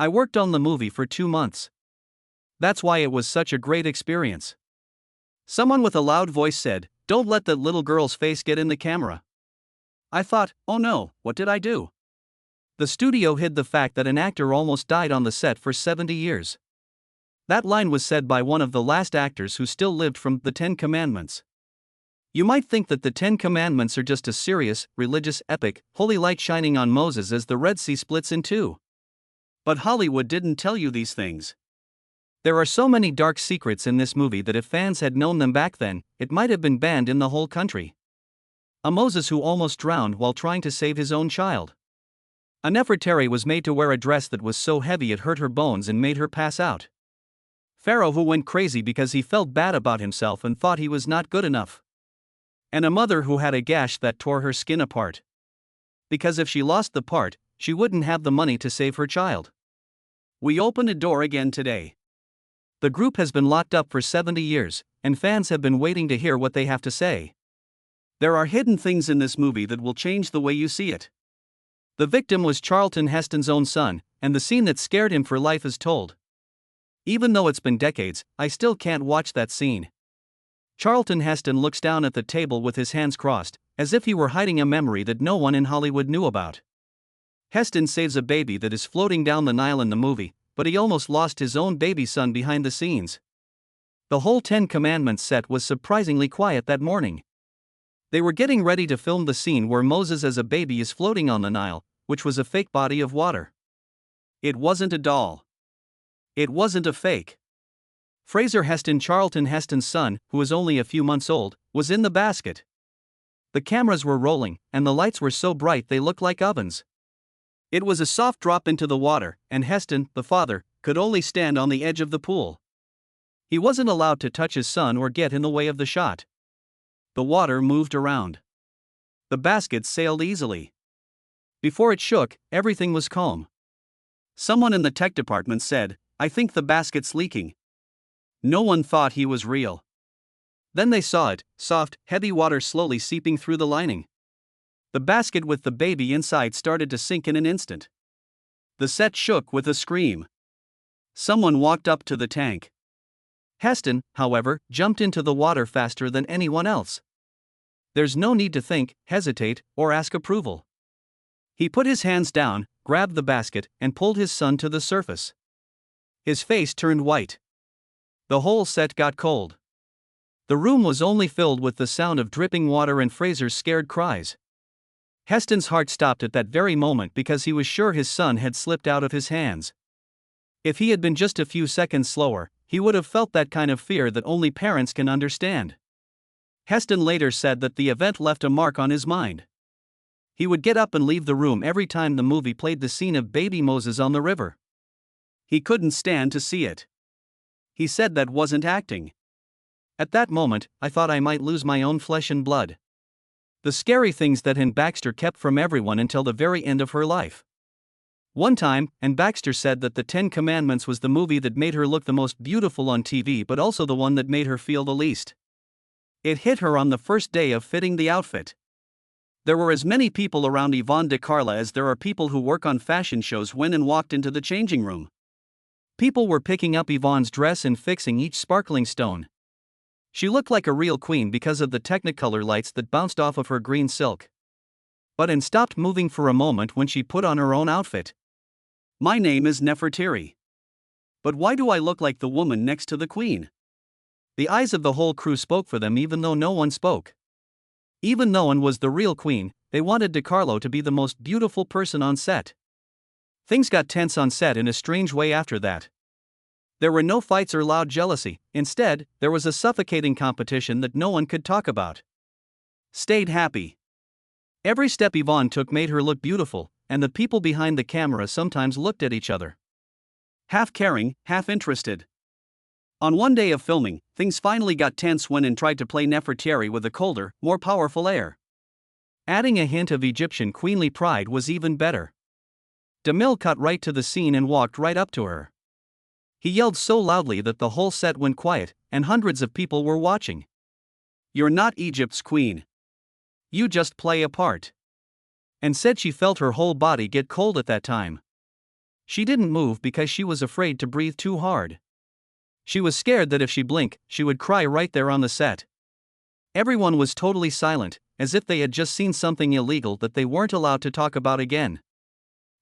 I worked on the movie for 2 months. That's why it was such a great experience. Someone with a loud voice said, "Don't let that little girl's face get in the camera." I thought, oh no, what did I do? The studio hid the fact that an actor almost died on the set for 70 years. That line was said by one of the last actors who still lived from The Ten Commandments. You might think that the Ten Commandments are just a serious, religious epic, holy light shining on Moses as the Red Sea splits in two. But Hollywood didn't tell you these things. There are so many dark secrets in this movie that if fans had known them back then, it might have been banned in the whole country. A Moses who almost drowned while trying to save his own child. A Nefertari was made to wear a dress that was so heavy it hurt her bones and made her pass out. Pharaoh who went crazy because he felt bad about himself and thought he was not good enough. And a mother who had a gash that tore her skin apart. Because if she lost the part, she wouldn't have the money to save her child. We open a door again today. The group has been locked up for 70 years, and fans have been waiting to hear what they have to say. There are hidden things in this movie that will change the way you see it. The victim was Charlton Heston's own son, and the scene that scared him for life is told. Even though it's been decades, I still can't watch that scene. Charlton Heston looks down at the table with his hands crossed, as if he were hiding a memory that no one in Hollywood knew about. Heston saves a baby that is floating down the Nile in the movie, but he almost lost his own baby son behind the scenes. The whole Ten Commandments set was surprisingly quiet that morning. They were getting ready to film the scene where Moses as a baby is floating on the Nile, which was a fake body of water. It wasn't a doll. It wasn't a fake. Fraser Heston, Charlton Heston's son, who was only a few months old, was in the basket. The cameras were rolling, and the lights were so bright they looked like ovens. It was a soft drop into the water, and Heston, the father, could only stand on the edge of the pool. He wasn't allowed to touch his son or get in the way of the shot. The water moved around. The basket sailed easily. Before it shook, everything was calm. Someone in the tech department said, "I think the basket's leaking." No one thought he was real. Then they saw it, soft, heavy water slowly seeping through the lining. The basket with the baby inside started to sink in an instant. The set shook with a scream. Someone walked up to the tank. Heston, however, jumped into the water faster than anyone else. There's no need to think, hesitate, or ask approval. He put his hands down, grabbed the basket, and pulled his son to the surface. His face turned white. The whole set got cold. The room was only filled with the sound of dripping water and Fraser's scared cries. Heston's heart stopped at that very moment because he was sure his son had slipped out of his hands. If he had been just a few seconds slower, he would have felt that kind of fear that only parents can understand. Heston later said that the event left a mark on his mind. He would get up and leave the room every time the movie played the scene of baby Moses on the river. He couldn't stand to see it. He said that wasn't acting. At that moment, I thought I might lose my own flesh and blood. The scary things that Anne Baxter kept from everyone until the very end of her life. One time, Anne Baxter said that The Ten Commandments was the movie that made her look the most beautiful on TV but also the one that made her feel the least. It hit her on the first day of fitting the outfit. There were as many people around Yvonne de Carla as there are people who work on fashion shows when Anne walked into the changing room. People were picking up Yvonne's dress and fixing each sparkling stone. She looked like a real queen because of the Technicolor lights that bounced off of her green silk. But Anne stopped moving for a moment when she put on her own outfit. "My name is Nefertari. But why do I look like the woman next to the queen?" The eyes of the whole crew spoke for them even though no one spoke. Even though Anne was the real queen, they wanted DeCarlo to be the most beautiful person on set. Things got tense on set in a strange way after that. There were no fights or loud jealousy, instead, there was a suffocating competition that no one could talk about. Stayed happy. Every step Yvonne took made her look beautiful, and the people behind the camera sometimes looked at each other. Half caring, half interested. On one day of filming, things finally got tense when Anne tried to play Nefertari with a colder, more powerful air. Adding a hint of Egyptian queenly pride was even better. DeMille cut right to the scene and walked right up to her. He yelled so loudly that the whole set went quiet, and hundreds of people were watching. "You're not Egypt's queen. You just play a part." And said she felt her whole body get cold at that time. She didn't move because she was afraid to breathe too hard. She was scared that if she blinked, she would cry right there on the set. Everyone was totally silent, as if they had just seen something illegal that they weren't allowed to talk about again.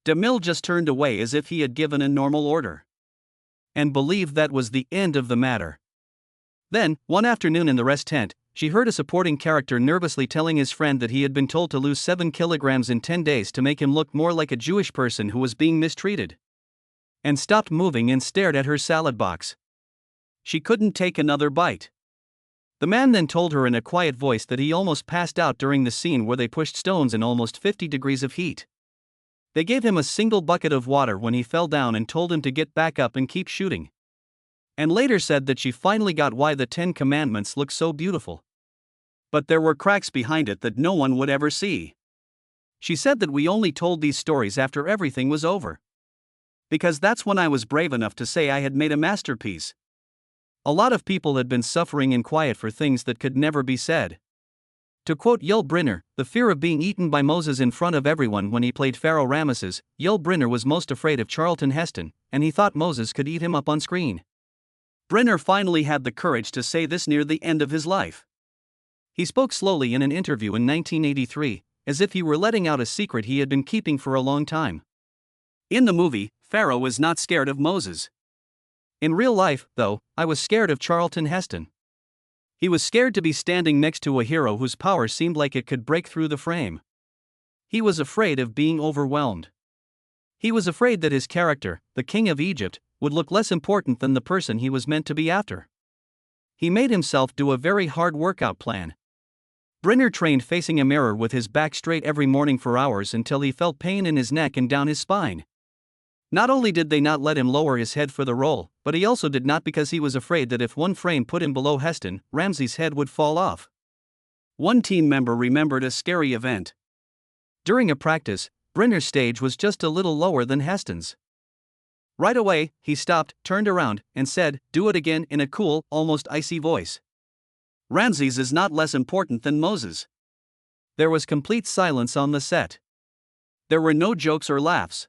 DeMille just turned away as if he had given a normal order, and believed that was the end of the matter. Then, one afternoon in the rest tent, she heard a supporting character nervously telling his friend that he had been told to lose 7 kilograms in 10 days to make him look more like a Jewish person who was being mistreated, and stopped moving and stared at her salad box. She couldn't take another bite. The man then told her in a quiet voice that he almost passed out during the scene where they pushed stones in almost 50 degrees of heat. They gave him a single bucket of water when he fell down and told him to get back up and keep shooting. And later said that she finally got why the 10 Commandments look so beautiful. But there were cracks behind it that no one would ever see. She said that we only told these stories after everything was over, because that's when I was brave enough to say I had made a masterpiece. A lot of people had been suffering in quiet for things that could never be said. To quote Yul Brynner, the fear of being eaten by Moses in front of everyone when he played Pharaoh Rameses, Yul Brynner was most afraid of Charlton Heston, and he thought Moses could eat him up on screen. Brynner finally had the courage to say this near the end of his life. He spoke slowly in an interview in 1983, as if he were letting out a secret he had been keeping for a long time. In the movie, Pharaoh was not scared of Moses. In real life, though, I was scared of Charlton Heston. He was scared to be standing next to a hero whose power seemed like it could break through the frame. He was afraid of being overwhelmed. He was afraid that his character, the King of Egypt, would look less important than the person he was meant to be after. He made himself do a very hard workout plan. Brynner trained facing a mirror with his back straight every morning for hours until he felt pain in his neck and down his spine. Not only did they not let him lower his head for the role, but he also did not because he was afraid that if one frame put him below Heston, Ramses' head would fall off. One team member remembered a scary event. During a practice, Brynner's stage was just a little lower than Heston's. Right away, he stopped, turned around, and said, "Do it again," in a cool, almost icy voice. Ramses is not less important than Moses. There was complete silence on the set. There were no jokes or laughs.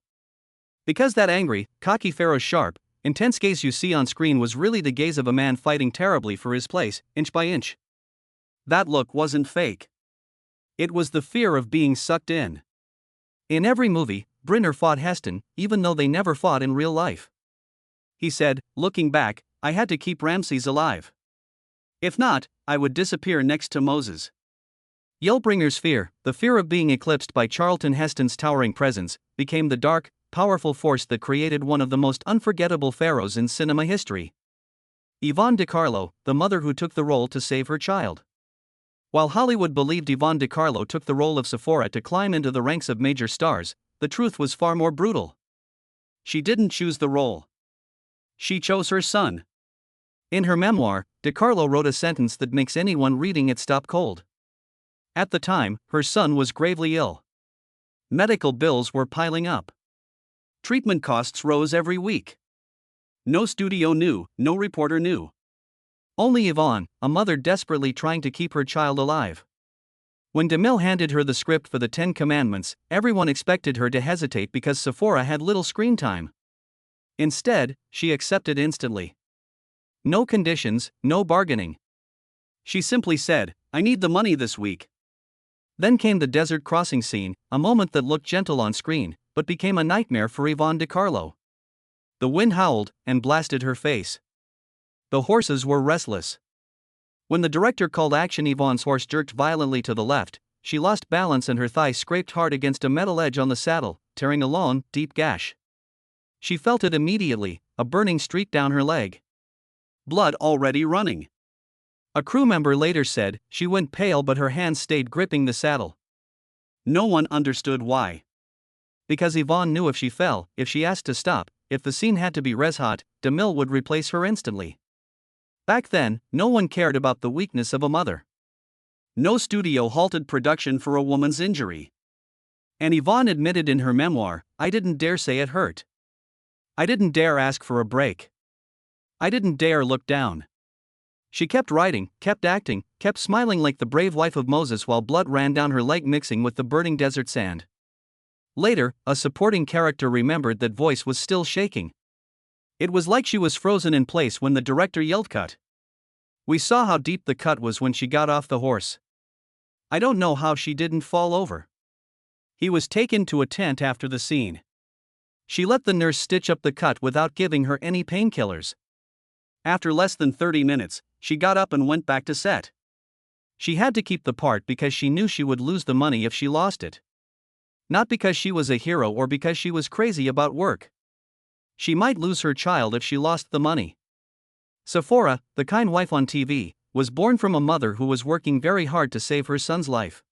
Because that angry, cocky Pharaoh's sharp, intense gaze you see on screen was really the gaze of a man fighting terribly for his place, inch by inch. That look wasn't fake. It was the fear of being sucked in. In every movie, Brynner fought Heston, even though they never fought in real life. He said, looking back, "I had to keep Ramses alive. If not, I would disappear next to Moses." Yul Brynner's fear, the fear of being eclipsed by Charlton Heston's towering presence, became the dark, powerful force that created one of the most unforgettable pharaohs in cinema history. Yvonne De Carlo, the mother who took the role to save her child. While Hollywood believed Yvonne De Carlo took the role of Sephora to climb into the ranks of major stars, the truth was far more brutal. She didn't choose the role. She chose her son. In her memoir, De Carlo wrote a sentence that makes anyone reading it stop cold. At the time, her son was gravely ill. Medical bills were piling up. Treatment costs rose every week. No studio knew, no reporter knew. Only Yvonne, a mother desperately trying to keep her child alive. When DeMille handed her the script for the 10 Commandments, everyone expected her to hesitate because Sephora had little screen time. Instead, she accepted instantly. No conditions, no bargaining. She simply said, "I need the money this week." Then came the desert crossing scene, a moment that looked gentle on screen, but became a nightmare for Yvonne De Carlo. The wind howled and blasted her face. The horses were restless. When the director called action, Yvonne's horse jerked violently to the left, she lost balance and her thigh scraped hard against a metal edge on the saddle, tearing a long, deep gash. She felt it immediately, a burning streak down her leg. Blood already running. A crew member later said, she went pale but her hands stayed gripping the saddle. No one understood why. Because Yvonne knew if she fell, if she asked to stop, if the scene had to be res hot, DeMille would replace her instantly. Back then, no one cared about the weakness of a mother. No studio halted production for a woman's injury. And Yvonne admitted in her memoir, "I didn't dare say it hurt. I didn't dare ask for a break. I didn't dare look down." She kept writing, kept acting, kept smiling like the brave wife of Moses while blood ran down her leg mixing with the burning desert sand. Later, a supporting character remembered that voice was still shaking. It was like she was frozen in place when the director yelled cut. We saw how deep the cut was when she got off the horse. I don't know how she didn't fall over. He was taken to a tent after the scene. She let the nurse stitch up the cut without giving her any painkillers. After less than 30 minutes, she got up and went back to set. She had to keep the part because she knew she would lose the money if she lost it. Not because she was a hero or because she was crazy about work. She might lose her child if she lost the money. Sephora, the kind wife on TV, was born from a mother who was working very hard to save her son's life.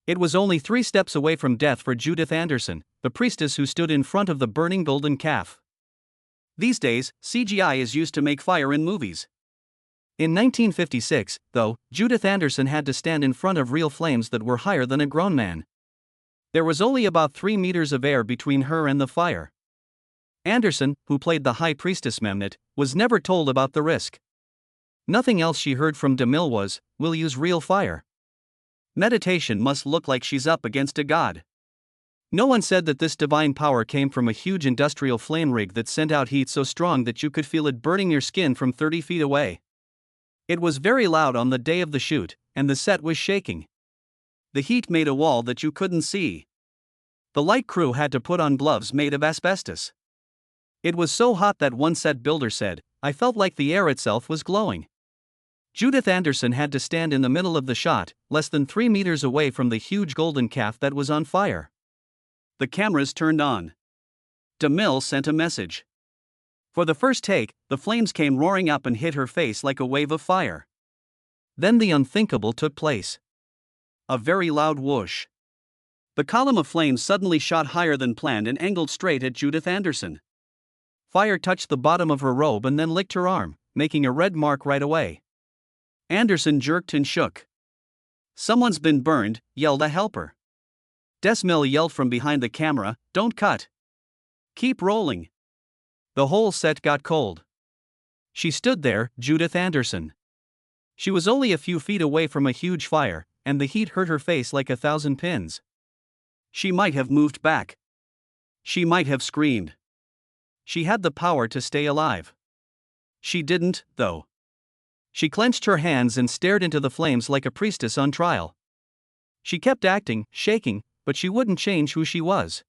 It was only 3 steps away from death for Judith Anderson, the priestess who stood in front of the burning golden calf. These days, CGI is used to make fire in movies. In 1956, though, Judith Anderson had to stand in front of real flames that were higher than a grown man. There was only about 3 meters of air between her and the fire. Anderson, who played the high priestess Memnet, was never told about the risk. Nothing else she heard from DeMille was, "We'll use real fire." Meditation must look like she's up against a god. No one said that this divine power came from a huge industrial flame rig that sent out heat so strong that you could feel it burning your skin from 30 feet away. It was very loud on the day of the shoot, and the set was shaking. The heat made a wall that you couldn't see. The light crew had to put on gloves made of asbestos. It was so hot that one set builder said, "I felt like the air itself was glowing." Judith Anderson had to stand in the middle of the shot, less than 3 meters away from the huge golden calf that was on fire. The cameras turned on. DeMille sent a message. For the first take, the flames came roaring up and hit her face like a wave of fire. Then the unthinkable took place. A very loud whoosh. The column of flames suddenly shot higher than planned and angled straight at Judith Anderson. Fire touched the bottom of her robe and then licked her arm, making a red mark right away. Anderson jerked and shook. "Someone's been burned," yelled a helper. DeMille yelled from behind the camera, "Don't cut. Keep rolling." The whole set got cold. She stood there, Judith Anderson. She was only a few feet away from a huge fire, and the heat hurt her face like 1,000 pins. She might have moved back. She might have screamed. She had the power to stay alive. She didn't, though. She clenched her hands and stared into the flames like a priestess on trial. She kept acting, shaking, but she wouldn't change who she was.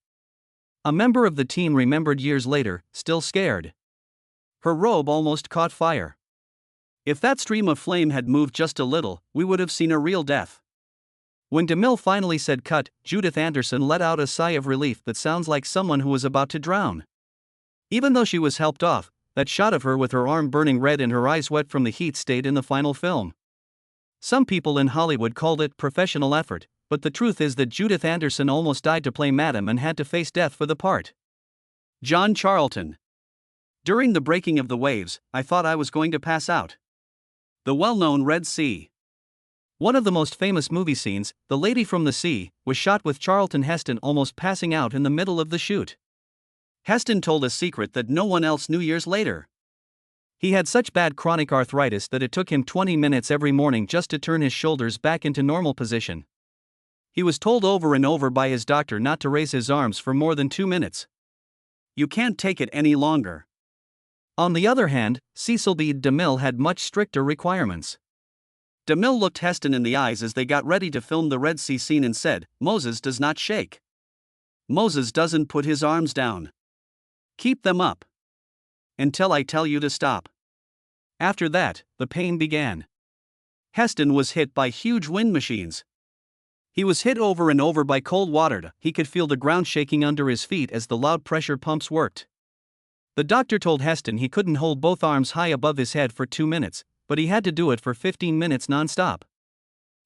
A member of the team remembered years later, still scared. Her robe almost caught fire. If that stream of flame had moved just a little, we would have seen a real death. When DeMille finally said cut, Judith Anderson let out a sigh of relief that sounds like someone who was about to drown. Even though she was helped off, that shot of her with her arm burning red and her eyes wet from the heat stayed in the final film. Some people in Hollywood called it professional effort, but the truth is that Judith Anderson almost died to play Madame and had to face death for the part. John Charlton. During the breaking of the waves, I thought I was going to pass out. The well-known Red Sea. One of the most famous movie scenes, The Lady from the Sea, was shot with Charlton Heston almost passing out in the middle of the shoot. Heston told a secret that no one else knew years later. He had such bad chronic arthritis that it took him 20 minutes every morning just to turn his shoulders back into normal position. He was told over and over by his doctor not to raise his arms for more than 2 minutes. You can't take it any longer. On the other hand, Cecil B DeMille had much stricter requirements. DeMille looked Heston in the eyes as they got ready to film the Red Sea scene and said, "Moses does not shake. Moses doesn't put his arms down. Keep them up. Until I tell you to stop." After that, the pain began. Heston was hit by huge wind machines. He was hit over and over by cold water. He could feel the ground shaking under his feet as the loud pressure pumps worked. The doctor told Heston he couldn't hold both arms high above his head for 2 minutes, but he had to do it for 15 minutes non-stop.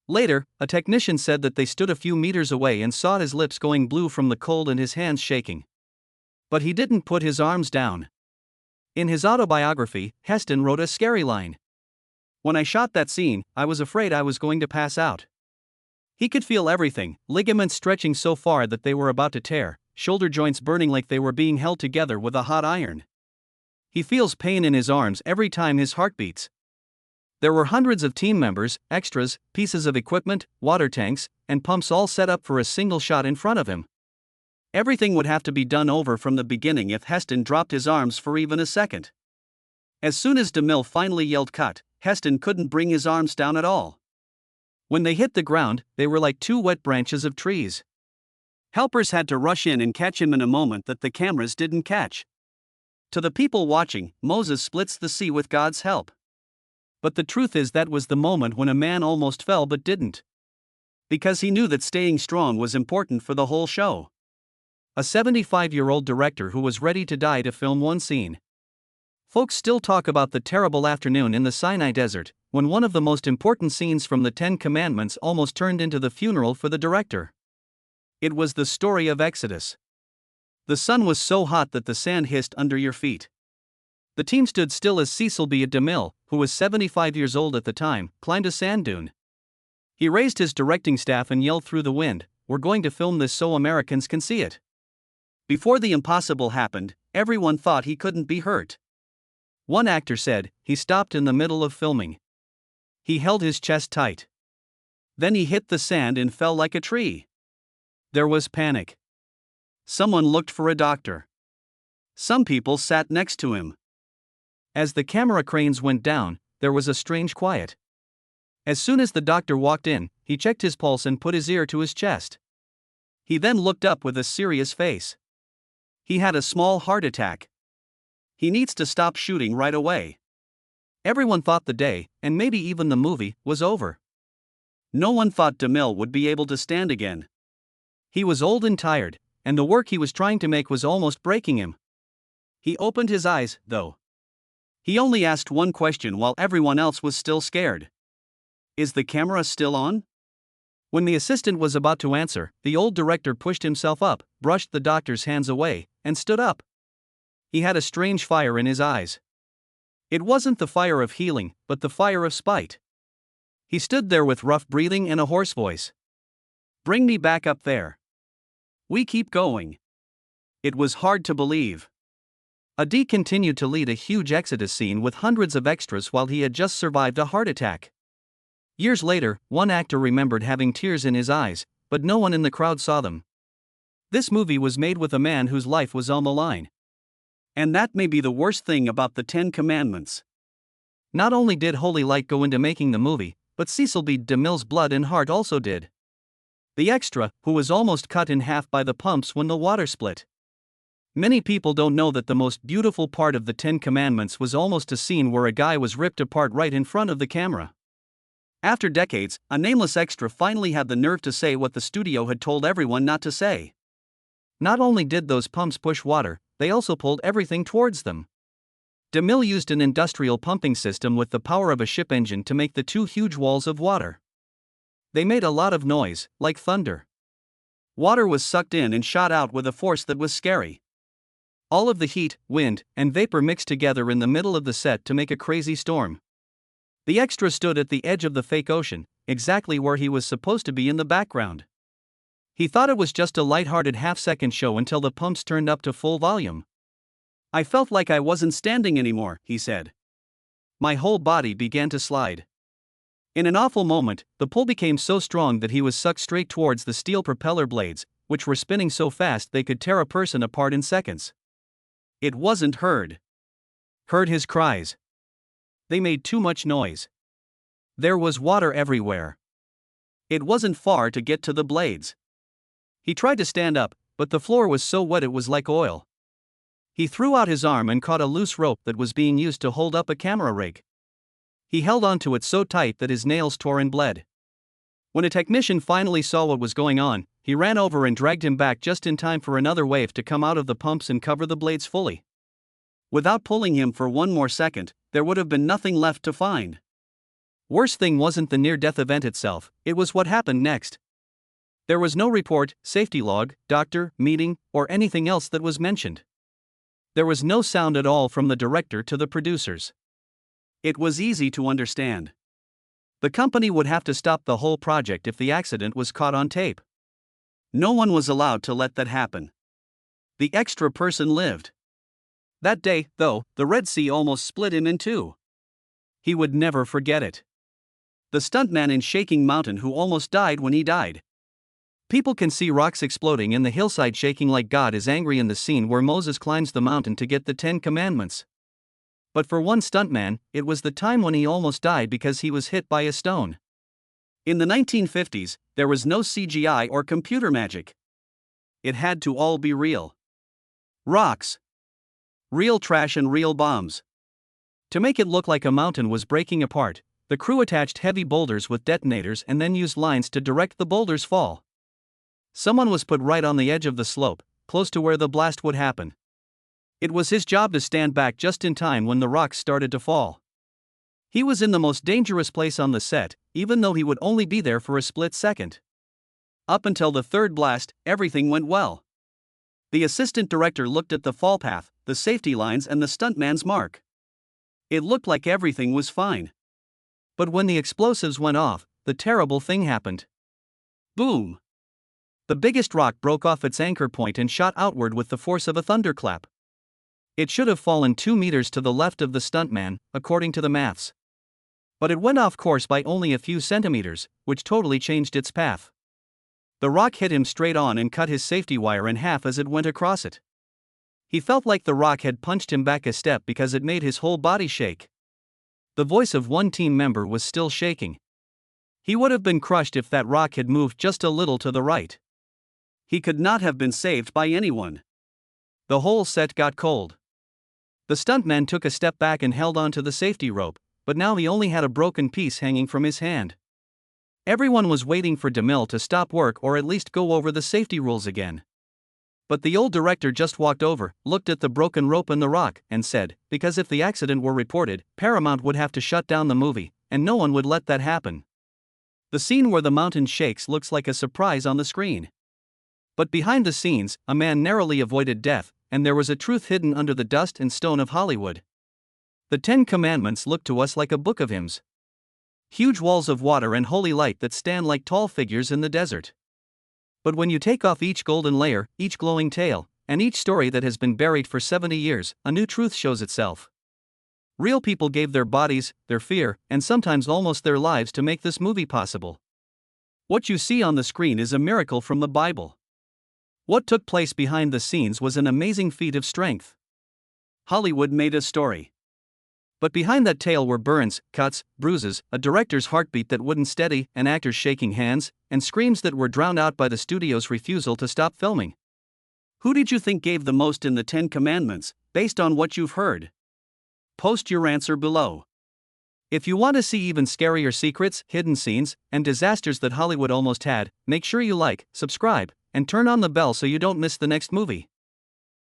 Later, a technician said that they stood a few meters away and saw his lips going blue from the cold and his hands shaking. But he didn't put his arms down. In his autobiography, Heston wrote a scary line. "When I shot that scene, I was afraid I was going to pass out." He could feel everything, ligaments stretching so far that they were about to tear, shoulder joints burning like they were being held together with a hot iron. He feels pain in his arms every time his heart beats. There were hundreds of team members, extras, pieces of equipment, water tanks, and pumps all set up for a single shot in front of him. Everything would have to be done over from the beginning if Heston dropped his arms for even a second. As soon as DeMille finally yelled cut, Heston couldn't bring his arms down at all. When they hit the ground, they were like two wet branches of trees. Helpers had to rush in and catch him in a moment that the cameras didn't catch. To the people watching, Moses splits the sea with God's help. But the truth is that was the moment when a man almost fell but didn't. Because he knew that staying strong was important for the whole show. A 75-year-old director who was ready to die to film one scene. Folks still talk about the terrible afternoon in the Sinai desert, when one of the most important scenes from the Ten Commandments almost turned into the funeral for the director. It was the story of Exodus. The sun was so hot that the sand hissed under your feet. The team stood still as Cecil B DeMille, who was 75 years old at the time, climbed a sand dune. He raised his directing staff and yelled through the wind, "We're going to film this so Americans can see it." Before the impossible happened, everyone thought he couldn't be hurt. One actor said, he stopped in the middle of filming. He held his chest tight. Then he hit the sand and fell like a tree. There was panic. Someone looked for a doctor. Some people sat next to him. As the camera cranes went down, there was a strange quiet. As soon as the doctor walked in, he checked his pulse and put his ear to his chest. He then looked up with a serious face. He had a small heart attack. He needs to stop shooting right away. Everyone thought the day, and maybe even the movie, was over. No one thought DeMille would be able to stand again. He was old and tired, and the work he was trying to make was almost breaking him. He opened his eyes, though. He only asked one question while everyone else was still scared. "Is the camera still on?" When the assistant was about to answer, the old director pushed himself up, brushed the doctor's hands away, and stood up. He had a strange fire in his eyes. It wasn't the fire of healing, but the fire of spite. He stood there with rough breathing and a hoarse voice. "Bring me back up there. We keep going." It was hard to believe. A.D. continued to lead a huge Exodus scene with hundreds of extras while he had just survived a heart attack. Years later, one actor remembered having tears in his eyes, but no one in the crowd saw them. This movie was made with a man whose life was on the line. And that may be the worst thing about the Ten Commandments. Not only did holy light go into making the movie, but Cecil B DeMille's blood and heart also did. The extra, who was almost cut in half by the pumps when the water split. Many people don't know that the most beautiful part of the Ten Commandments was almost a scene where a guy was ripped apart right in front of the camera. After decades, a nameless extra finally had the nerve to say what the studio had told everyone not to say. Not only did those pumps push water, they also pulled everything towards them. DeMille used an industrial pumping system with the power of a ship engine to make the two huge walls of water. They made a lot of noise, like thunder. Water was sucked in and shot out with a force that was scary. All of the heat, wind, and vapor mixed together in the middle of the set to make a crazy storm. The extra stood at the edge of the fake ocean, exactly where he was supposed to be in the background. He thought it was just a light-hearted half-second show until the pumps turned up to full volume. "I felt like I wasn't standing anymore," he said. "My whole body began to slide." In an awful moment, the pull became so strong that he was sucked straight towards the steel propeller blades, which were spinning so fast they could tear a person apart in seconds. It wasn't heard. Heard his cries. They made too much noise. There was water everywhere. It wasn't far to get to the blades. He tried to stand up, but the floor was so wet it was like oil. He threw out his arm and caught a loose rope that was being used to hold up a camera rig. He held onto it so tight that his nails tore and bled. When a technician finally saw what was going on, he ran over and dragged him back just in time for another wave to come out of the pumps and cover the blades fully. Without pulling him for one more second, there would have been nothing left to find. Worst thing wasn't the near-death event itself, it was what happened next. There was no report, safety log, doctor, meeting, or anything else that was mentioned. There was no sound at all from the director to the producers. It was easy to understand. The company would have to stop the whole project if the accident was caught on tape. No one was allowed to let that happen. The extra person lived. That day, though, the Red Sea almost split him in two. He would never forget it. The stuntman in Shaking Mountain who almost died when he died. People can see rocks exploding and the hillside shaking like God is angry in the scene where Moses climbs the mountain to get the 10 Commandments. But for one stuntman, it was the time when he almost died because he was hit by a stone. In the 1950s, there was no CGI or computer magic. It had to all be real. Rocks. Real trash and real bombs. To make it look like a mountain was breaking apart, the crew attached heavy boulders with detonators and then used lines to direct the boulders' fall. Someone was put right on the edge of the slope, close to where the blast would happen. It was his job to stand back just in time when the rocks started to fall. He was in the most dangerous place on the set, even though he would only be there for a split second. Up until the third blast, everything went well. The assistant director looked at the fall path, the safety lines and the stuntman's mark. It looked like everything was fine. But when the explosives went off, the terrible thing happened. Boom! The biggest rock broke off its anchor point and shot outward with the force of a thunderclap. It should have fallen 2 meters to the left of the stuntman, according to the maths. But it went off course by only a few centimeters, which totally changed its path. The rock hit him straight on and cut his safety wire in half as it went across it. He felt like the rock had punched him back a step because it made his whole body shake. The voice of one team member was still shaking. He would have been crushed if that rock had moved just a little to the right. He could not have been saved by anyone. The whole set got cold. The stuntman took a step back and held on to the safety rope, but now he only had a broken piece hanging from his hand. Everyone was waiting for DeMille to stop work or at least go over the safety rules again. But the old director just walked over, looked at the broken rope and the rock, and said, because if the accident were reported, Paramount would have to shut down the movie, and no one would let that happen. The scene where the mountain shakes looks like a surprise on the screen. But behind the scenes, a man narrowly avoided death, and there was a truth hidden under the dust and stone of Hollywood. The 10 Commandments look to us like a book of hymns. Huge walls of water and holy light that stand like tall figures in the desert. But when you take off each golden layer, each glowing tale, and each story that has been buried for 70 years, a new truth shows itself. Real people gave their bodies, their fear, and sometimes almost their lives to make this movie possible. What you see on the screen is a miracle from the Bible. What took place behind the scenes was an amazing feat of strength. Hollywood made a story. But behind that tale were burns, cuts, bruises, a director's heartbeat that wouldn't steady, an actor's shaking hands, and screams that were drowned out by the studio's refusal to stop filming. Who did you think gave the most in the 10 Commandments, based on what you've heard? Post your answer below. If you want to see even scarier secrets, hidden scenes, and disasters that Hollywood almost had, make sure you like, subscribe, and turn on the bell so you don't miss the next movie.